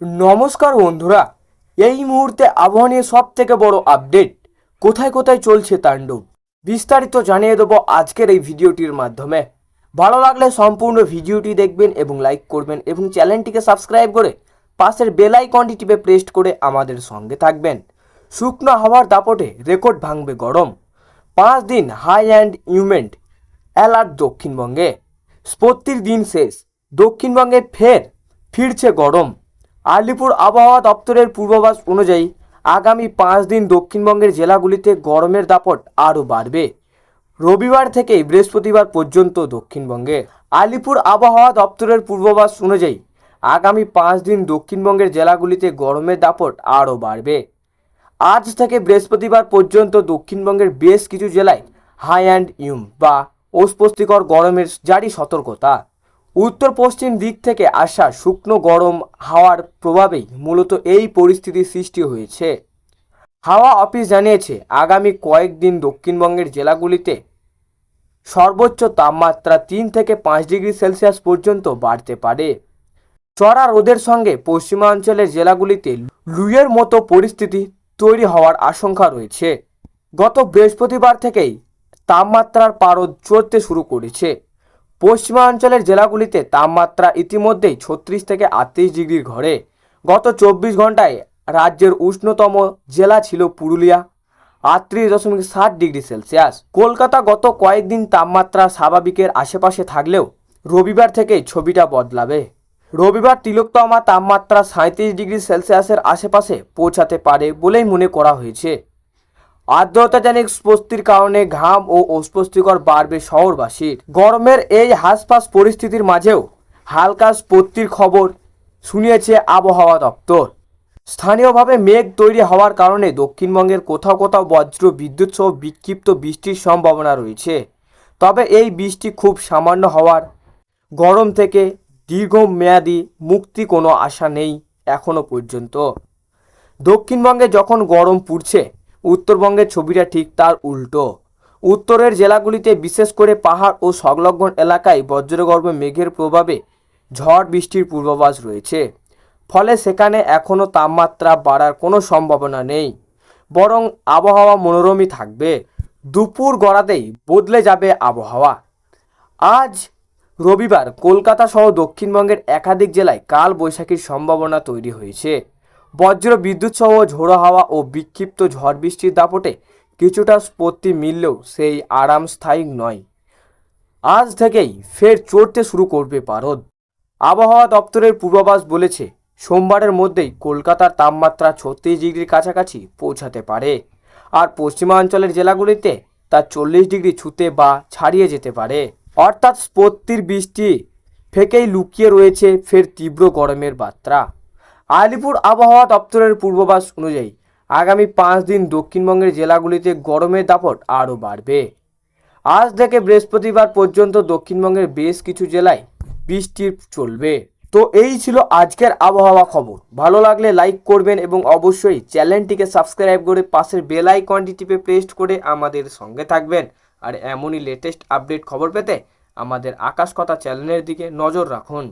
নমস্কার বন্ধুরা, এই মুহূর্তে আবহাওয়া নিয়ে সব থেকে বড় আপডেট, কোথায় কোথায় চলছে তাণ্ডব, বিস্তারিত জানিয়ে দেবো আজকের এই ভিডিওটির মাধ্যমে। ভালো লাগলে সম্পূর্ণ ভিডিওটি দেখবেন এবং লাইক করবেন এবং চ্যানেলটিকে সাবস্ক্রাইব করে পাশের বেল আইকনটি টিপে প্রেস করে আমাদের সঙ্গে থাকবেন। শুকনো হাওয়ার দাপটে রেকর্ড ভাঙবে গরম, 5 দিন হাই অ্যান্ড হিউমেন্ট অ্যালার্ট দক্ষিণবঙ্গে। স্পত্তির দিন শেষ, দক্ষিণবঙ্গে ফিরছে গরম। আলিপুর আবহাওয়া দপ্তরের পূর্বাভাস অনুযায়ী আগামী 5 দিন দক্ষিণবঙ্গের জেলাগুলিতে গরমের দাপট আরও বাড়বে। রবিবার থেকে বৃহস্পতিবার পর্যন্ত দক্ষিণবঙ্গে আলিপুর আবহাওয়া দপ্তরের পূর্বাভাস অনুযায়ী আগামী 5 দিন দক্ষিণবঙ্গের জেলাগুলিতে গরমের দাপট আরও বাড়বে। আজ থেকে বৃহস্পতিবার পর্যন্ত দক্ষিণবঙ্গের বেশ কিছু জেলায় হাই অ্যান্ড হিউম বা অস্বস্তিকর গরমের জারি সতর্কতা। উত্তর পশ্চিম দিক থেকে আসা শুকনো গরম হাওয়ার প্রভাবেই মূলত এই পরিস্থিতির সৃষ্টি হয়েছে। হাওয়া অফিস জানিয়েছে আগামী কয়েকদিন দক্ষিণবঙ্গের জেলাগুলিতে সর্বোচ্চ তাপমাত্রা 3 থেকে 5 ডিগ্রি সেলসিয়াস পর্যন্ত বাড়তে পারে। চড়া রোদের সঙ্গে পশ্চিমাঞ্চলের জেলাগুলিতে লুয়ের মতো পরিস্থিতি তৈরি হওয়ার আশঙ্কা রয়েছে। গত বৃহস্পতিবার থেকেই তাপমাত্রার পারদ চড়তে শুরু করেছে। পশ্চিমাঞ্চলের জেলাগুলিতে তাপমাত্রা ইতিমধ্যেই 36 থেকে 38 ডিগ্রির ঘরে। গত 24 ঘন্টায় রাজ্যের উষ্ণতম জেলা ছিল পুরুলিয়া, 38.7 ডিগ্রি সেলসিয়াস। কলকাতা গত কয়েকদিন তাপমাত্রা স্বাভাবিকের আশেপাশে থাকলেও রবিবার থেকে ছবিটা বদলাবে। রবিবার তিলোত্তমা তাপমাত্রা 37 ডিগ্রি সেলসিয়াসের আশেপাশে পৌঁছাতে পারে বলেই মনে করা হয়েছে। আর্দ্রতাজনিত স্বস্তির কারণে ঘাম ও অস্বস্তিকর বাড়বে শহরবাসীর। গরমের এই হাঁসফাঁস পরিস্থিতির মাঝেও হালকা স্বস্তির খবর শুনিয়েছে আবহাওয়া দপ্তর। স্থানীয়ভাবে মেঘ তৈরি হওয়ার কারণে দক্ষিণবঙ্গের কোথাও কোথাও বজ্র বিদ্যুৎ সহ বিক্ষিপ্ত বৃষ্টির সম্ভাবনা রয়েছে। তবে এই বৃষ্টি খুব সামান্য হওয়ার গরম থেকে দীর্ঘমেয়াদী মুক্তি কোনো আশা নেই এখনো পর্যন্ত। দক্ষিণবঙ্গে যখন গরম পুড়ছে, উত্তরবঙ্গের ছবিটা ঠিক তার উল্টো। উত্তরের জেলাগুলিতে বিশেষ করে পাহাড় ও সংলগ্ন এলাকায় বজ্রগর্ভ মেঘের প্রভাবে ঝড় বৃষ্টির পূর্বাভাস রয়েছে। ফলে সেখানে এখনও তাপমাত্রা বাড়ার কোনো সম্ভাবনা নেই, বরং আবহাওয়া মনোরমই থাকবে। দুপুর গড়াতেই বদলে যাবে আবহাওয়া। আজ রবিবার কলকাতা সহ দক্ষিণবঙ্গের একাধিক জেলায় কাল বৈশাখীর সম্ভাবনা তৈরি হয়েছে। বজ্র বিদ্যুৎ সহ ঝোড়ো হাওয়া ও বিক্ষিপ্ত ঝড় বৃষ্টির দাপটে কিছুটা স্বস্তি মিললেও সেই আরাম স্থায়ী নয়। আজ থেকেই ফের চড়তে শুরু করবে পারদ। আবহাওয়া দপ্তরের পূর্বাভাস বলেছে সোমবারের মধ্যেই কলকাতার তাপমাত্রা 36 ডিগ্রির কাছাকাছি পৌঁছাতে পারে, আর পশ্চিমাঞ্চলের জেলাগুলিতে তা 40 ডিগ্রি ছুঁতে বা ছাড়িয়ে যেতে পারে। অর্থাৎ স্বস্তির বৃষ্টি ফেকেই লুকিয়ে রয়েছে ফের তীব্র গরমের মাত্রা। আলিপুর আবহাওয়া দপ্তরের পূর্বাভাস অনুযায়ী আগামী 5 দিন দক্ষিণবঙ্গের জেলাগুলিতে গরমের দাপট আরও বাড়বে। আজ থেকে বৃহস্পতিবার পর্যন্ত দক্ষিণবঙ্গের বেশ কিছু জেলায় বৃষ্টি চলবে। তো এই ছিল আজকের আবহাওয়া খবর। ভালো লাগলে লাইক করবেন এবং অবশ্যই চ্যানেলটিকে সাবস্ক্রাইব করে পাশের বেল আইকনটি টিপে প্রেস করে আমাদের সঙ্গে থাকবেন। আর এমনই লেটেস্ট আপডেট খবর পেতে আমাদের আকাশ কথা চ্যানেলের দিকে নজর রাখুন।